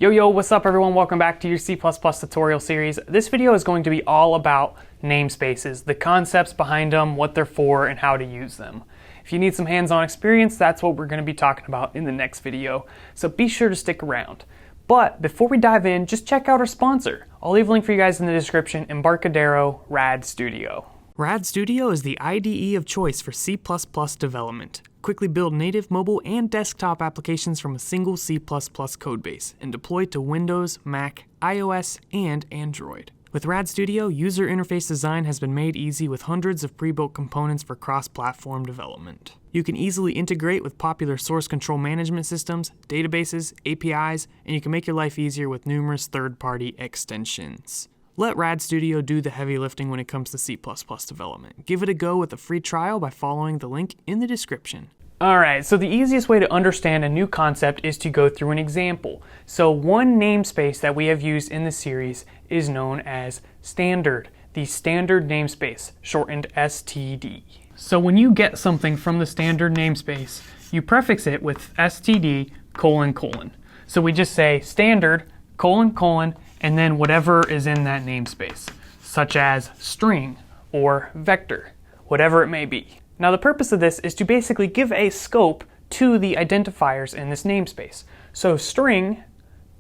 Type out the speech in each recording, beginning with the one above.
Yo, what's up everyone? Welcome back to your C++ tutorial series. This video is going to be all about namespaces, the concepts behind them, what they're for, and how to use them. If you need some hands-on experience, that's what we're going to be talking about in the next video, so be sure to stick around. But before we dive in, just check out our sponsor. I'll leave a link for you guys in the description, Embarcadero Rad Studio. Rad Studio is the IDE of choice for C++ development. Quickly build native mobile and desktop applications from a single C++ codebase and deploy to Windows, Mac, iOS, and Android. With Rad Studio, user interface design has been made easy with hundreds of pre-built components for cross-platform development. You can easily integrate with popular source control management systems, databases, APIs, and you can make your life easier with numerous third-party extensions. Let Rad Studio do the heavy lifting when it comes to C++ development. Give it a go with a free trial by following the link in the description. Alright, so the easiest way to understand a new concept is to go through an example. So one namespace that we have used in the series is known as standard, the standard namespace, shortened STD. So when you get something from the standard namespace, you prefix it with STD : So we just say standard : and then whatever is in that namespace, such as string or vector, whatever it may be. Now the purpose of this is to basically give a scope to the identifiers in this namespace. So string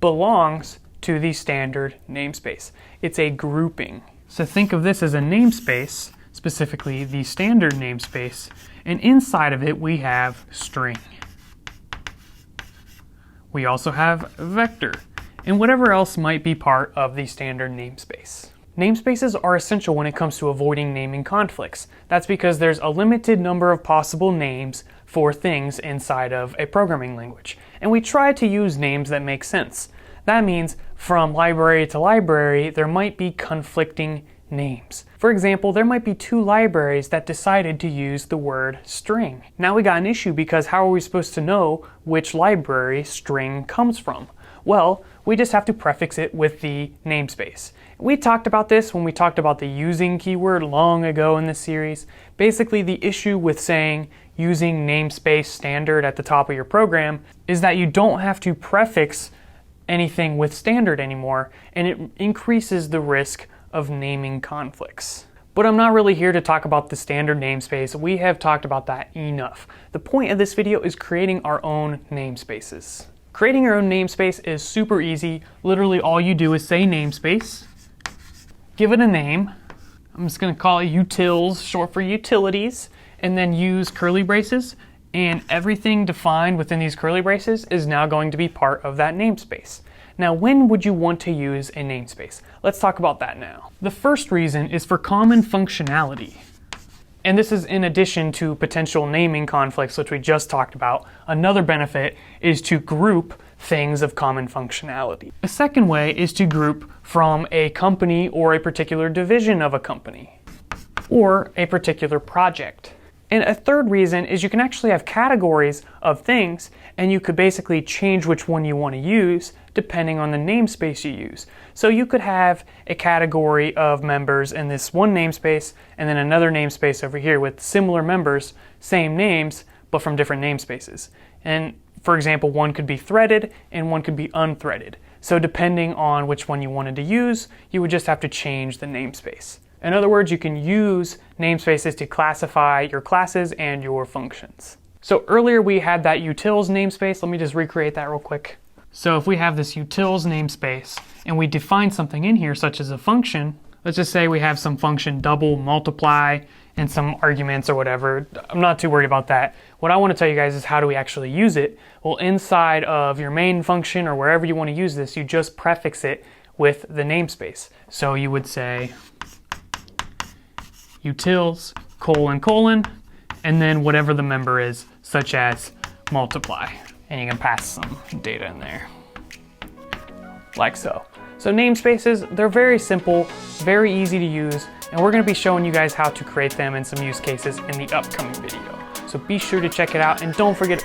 belongs to the standard namespace. It's a grouping. So think of this as a namespace, specifically the standard namespace, and inside of it we have string. We also have vector, and whatever else might be part of the standard namespace. Namespaces are essential when it comes to avoiding naming conflicts. That's because there's a limited number of possible names for things inside of a programming language, and we try to use names that make sense. That means from library to library, there might be conflicting names. For example, there might be two libraries that decided to use the word string. Now we got an issue because how are we supposed to know which library string comes from? Well, we just have to prefix it with the namespace. We talked about this when we talked about the using keyword long ago in this series. Basically, the issue with saying using namespace standard at the top of your program is that you don't have to prefix anything with standard anymore, and it increases the risk of naming conflicts. But I'm not really here to talk about the standard namespace. We have talked about that enough. The point of this video is creating our own namespaces. Creating your own namespace is super easy. Literally all you do is say namespace, give it a name. I'm just going to call it utils, short for utilities, and then use curly braces, and everything defined within these curly braces is now going to be part of that namespace. Now, when would you want to use a namespace? Let's talk about that now. The first reason is for common functionality. And this is in addition to potential naming conflicts, which we just talked about. Another benefit is to group things of common functionality. A second way is to group from a company or a particular division of a company or a particular project. And a third reason is you can actually have categories of things, and you could basically change which one you want to use depending on the namespace you use. So you could have a category of members in this one namespace and then another namespace over here with similar members, same names, but from different namespaces. And for example, one could be threaded and one could be unthreaded. So depending on which one you wanted to use, you would just have to change the namespace. In other words, you can use namespaces to classify your classes and your functions. So earlier we had that utils namespace. Let me just recreate that real quick. So if we have this utils namespace and we define something in here such as a function, let's just say we have some function double, multiply, and some arguments or whatever. I'm not too worried about that. What I want to tell you guys is how do we actually use it? Well, inside of your main function or wherever you want to use this, you just prefix it with the namespace. So you would say utils : and then whatever the member is, such as multiply. And you can pass some data in there, like so. So namespaces, they're very simple, very easy to use, and we're going to be showing you guys how to create them and some use cases in the upcoming video. So be sure to check it out, and don't forget